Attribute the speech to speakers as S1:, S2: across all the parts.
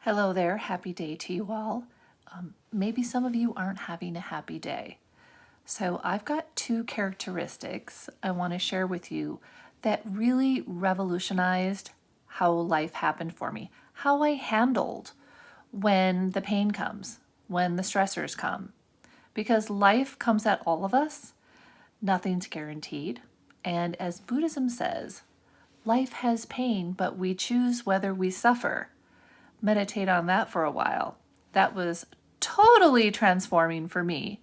S1: Hello there, happy day to you all. Maybe some of you aren't having a happy day. So I've got two characteristics I want to share with you that really revolutionized how life happened for me, how I handled when the pain comes, when the stressors come. Because life comes at all of us, nothing's guaranteed. And as Buddhism says, life has pain, but we choose whether we suffer. Meditate on that for a while. That was totally transforming for me.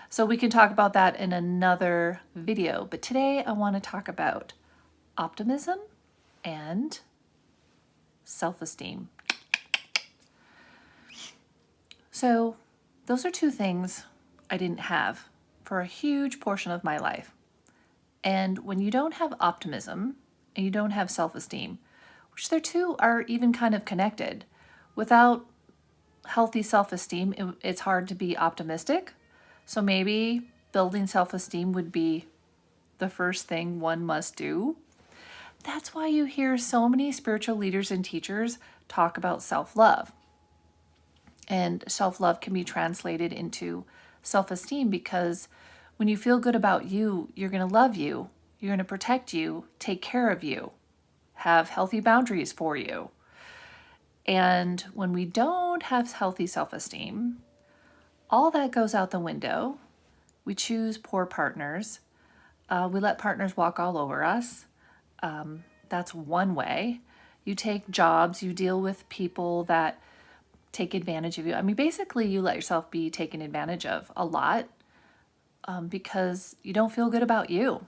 S1: So we can talk about that in another video. But today I want to talk about optimism and self-esteem. So those are two things I didn't have for a huge portion of my life. And when you don't have optimism and you don't have self-esteem, which the two are even kind of connected, without healthy self-esteem, it's hard to be optimistic. So maybe building self-esteem would be the first thing one must do. That's why you hear so many spiritual leaders and teachers talk about self-love. And self-love can be translated into self-esteem because when you feel good about you, you're going to love you, you're going to protect you, take care of you, have healthy boundaries for you. And when we don't have healthy self-esteem, all that goes out the window. We choose poor partners. We let partners walk all over us. That's one way. You take jobs, you deal with people that take advantage of you. I mean, basically, you let yourself be taken advantage of a lot because you don't feel good about you.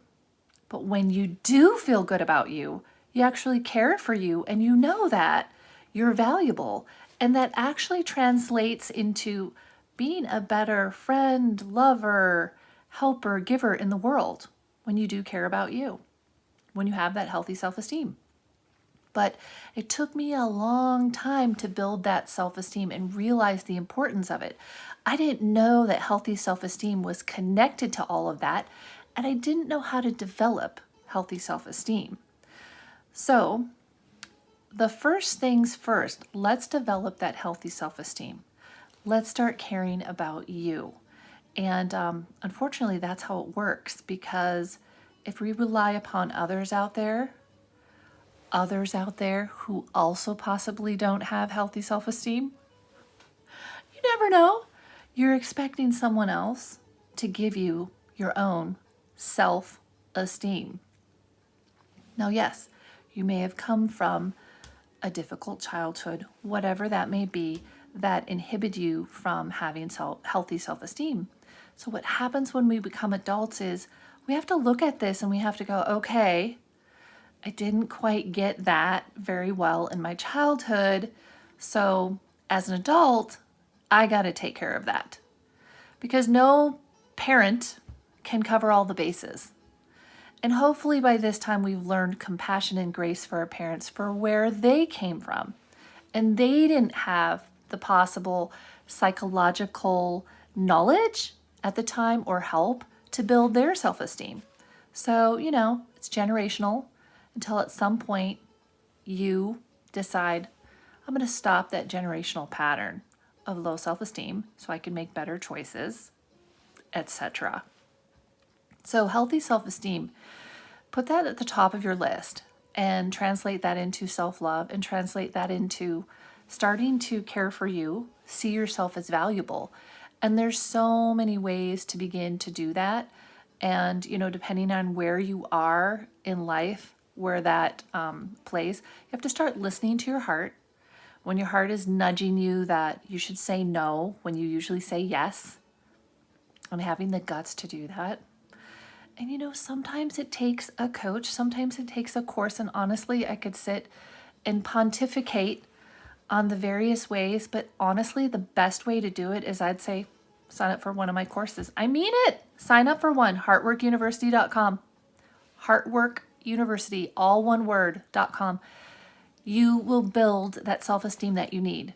S1: But when you do feel good about you, you actually care for you and you know that you're valuable. And that actually translates into being a better friend, lover, helper, giver in the world when you do care about you, when you have that healthy self-esteem. But it took me a long time to build that self-esteem and realize the importance of it. I didn't know that healthy self-esteem was connected to all of that, and I didn't know how to develop healthy self-esteem. So the first things first, let's develop that healthy self-esteem. Let's start caring about you. And unfortunately, that's how it works, because if we rely upon others out there who also possibly don't have healthy self-esteem, you never know. You're expecting someone else to give you your own self-esteem. Now, yes, you may have come from a difficult childhood, whatever that may be, that inhibit you from having healthy self-esteem. So what happens when we become adults is we have to look at this and we have to go, okay, I didn't quite get that very well in my childhood. So as an adult, I got to take care of that. Because no parent can cover all the bases. And hopefully by this time we've learned compassion and grace for our parents for where they came from. And they didn't have the possible psychological knowledge at the time or help to build their self-esteem. So, it's generational until at some point you decide, I'm going to stop that generational pattern of low self-esteem so I can make better choices, etc. So healthy self-esteem, put that at the top of your list and translate that into self-love and translate that into starting to care for you, see yourself as valuable. And there's so many ways to begin to do that. And, depending on where you are in life, where that plays, you have to start listening to your heart. When your heart is nudging you that you should say no when you usually say yes, and having the guts to do that. And sometimes it takes a coach, sometimes it takes a course, and honestly, I could sit and pontificate on the various ways, but honestly, the best way to do it is I'd say, sign up for one of my courses. I mean it. Sign up for one, heartworkuniversity.com. Heartwork University, all one word.com. You will build that self-esteem that you need.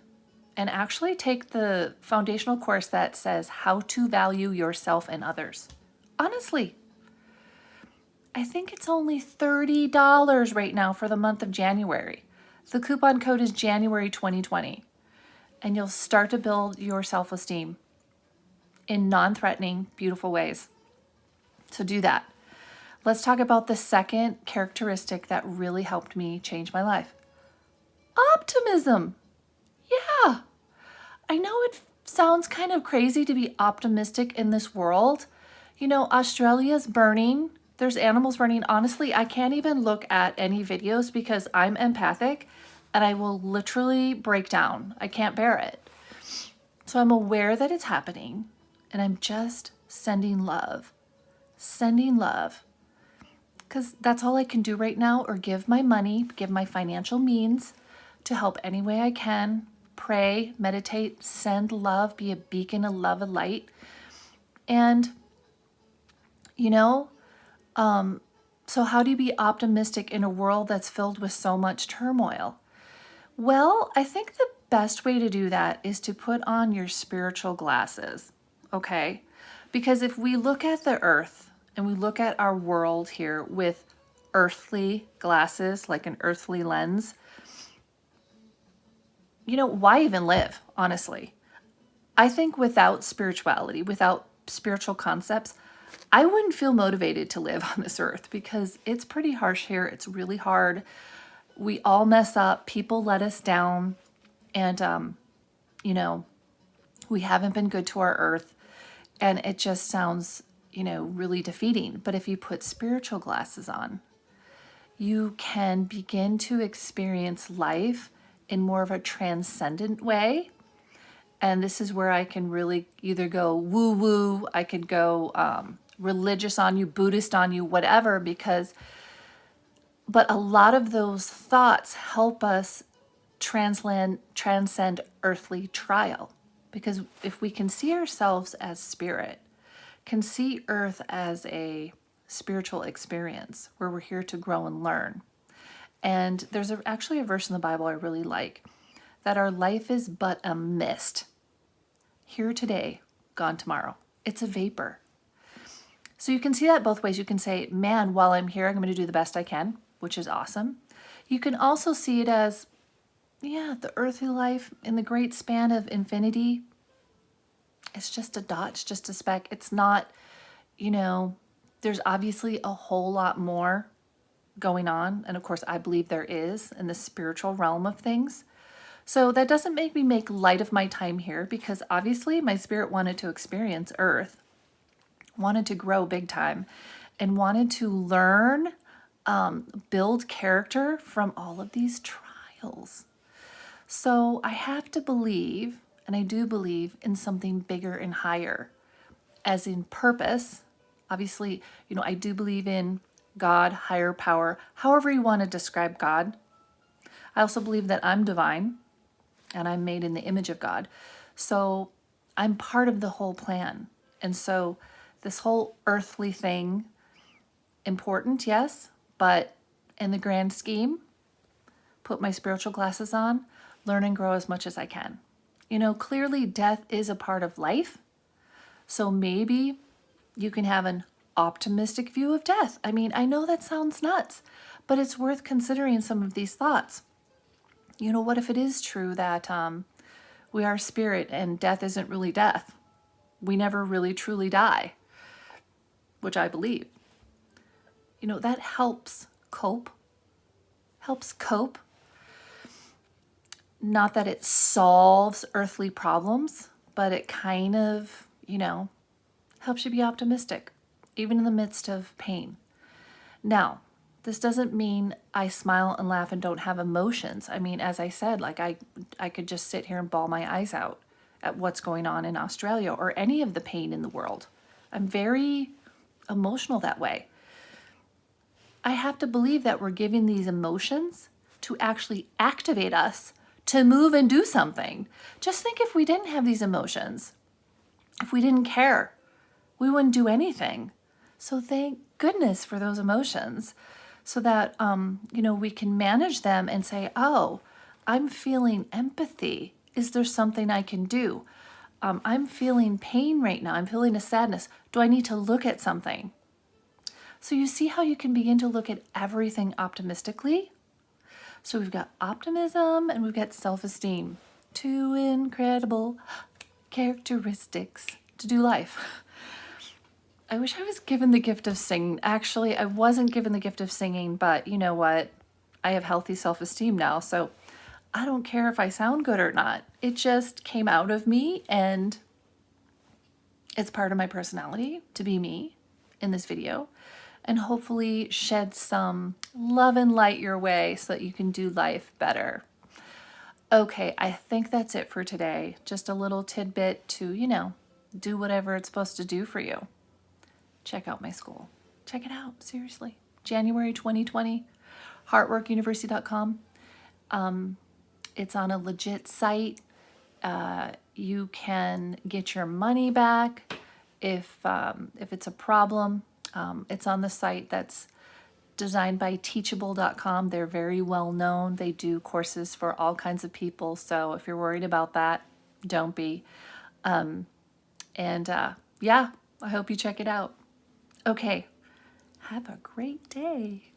S1: And actually take the foundational course that says how to value yourself and others. Honestly, I think it's only $30 right now for the month of January. The coupon code is January 2020. and you'll start to build your self-esteem in non-threatening, beautiful ways. So do that. Let's talk about the second characteristic that really helped me change my life. Optimism. Yeah. I know it sounds kind of crazy to be optimistic in this world. You know, Australia's burning. There's animals burning. Honestly, I can't even look at any videos because I'm empathic and I will literally break down. I can't bear it. So I'm aware that it's happening and I'm just sending love. Sending love. Because that's all I can do right now, or give my money, give my financial means to help any way I can. Pray, meditate, send love, be a beacon of love and light. And, you know, so how do you be optimistic in a world that's filled with so much turmoil? Well, I think the best way to do that is to put on your spiritual glasses, okay? Because if we look at the earth and we look at our world here with earthly glasses, like an earthly lens, you know, why even live, honestly? I think without spirituality, without spiritual concepts, I wouldn't feel motivated to live on this earth because it's pretty harsh here. It's really hard. We all mess up. People let us down. And, you know, we haven't been good to our earth. And it just sounds, you know, really defeating. But if you put spiritual glasses on, you can begin to experience life in more of a transcendent way. And this is where I can really either go woo-woo, I could go religious on you, Buddhist on you, whatever, but a lot of those thoughts help us transcend earthly trial. Because if we can see ourselves as spirit, can see earth as a spiritual experience where we're here to grow and learn. And there's actually a verse in the Bible I really like, that our life is but a mist. Here today, gone tomorrow. It's a vapor. So you can see that both ways. You can say, man, while I'm here, I'm going to do the best I can, which is awesome. You can also see it as, yeah, the earthly life in the great span of infinity, it's just a dot, it's just a speck. It's not, you know, there's obviously a whole lot more going on. And of course, I believe there is in the spiritual realm of things. So that doesn't make me make light of my time here, because obviously my spirit wanted to experience earth, wanted to grow big time, and wanted to learn, build character from all of these trials. So I have to believe, and I do believe, in something bigger and higher, as in purpose. Obviously, you know, I do believe in God, higher power, however you want to describe God. I also believe that I'm divine and I'm made in the image of God. So I'm part of the whole plan. And so this whole earthly thing, important, yes, but in the grand scheme, put my spiritual glasses on, learn and grow as much as I can. You know, clearly death is a part of life. So maybe you can have an optimistic view of death. I mean, I know that sounds nuts, but it's worth considering some of these thoughts. You know, what if it is true that we are spirit and death isn't really death? We never really truly die, which I believe. You know, that helps cope. Not that it solves earthly problems, but it kind of, you know, helps you be optimistic, even in the midst of pain. Now, this doesn't mean I smile and laugh and don't have emotions. I mean, as I said, like I could just sit here and bawl my eyes out at what's going on in Australia or any of the pain in the world. I'm very emotional that way. I have to believe that we're giving these emotions to actually activate us to move and do something. Just think, if we didn't have these emotions, if we didn't care, we wouldn't do anything. So thank goodness for those emotions, so that, you know, we can manage them and say, oh, I'm feeling empathy. Is there something I can do? I'm feeling pain right now. I'm feeling a sadness. Do I need to look at something? So you see how you can begin to look at everything optimistically? So we've got optimism and we've got self-esteem. 2 incredible characteristics to do life. I wish I was given the gift of singing. Actually, I wasn't given the gift of singing, but you know what? I have healthy self-esteem now, so I don't care if I sound good or not. It just came out of me, and it's part of my personality to be me in this video, and hopefully shed some love and light your way so that you can do life better. Okay, I think that's it for today. Just a little tidbit to, do whatever it's supposed to do for you. Check out my school. Check it out, seriously. January 2020, heartworkuniversity.com. It's on a legit site. You can get your money back if it's a problem. It's on the site that's designed by teachable.com. They're very well known. They do courses for all kinds of people. So if you're worried about that, don't be. Yeah, I hope you check it out. Okay, have a great day.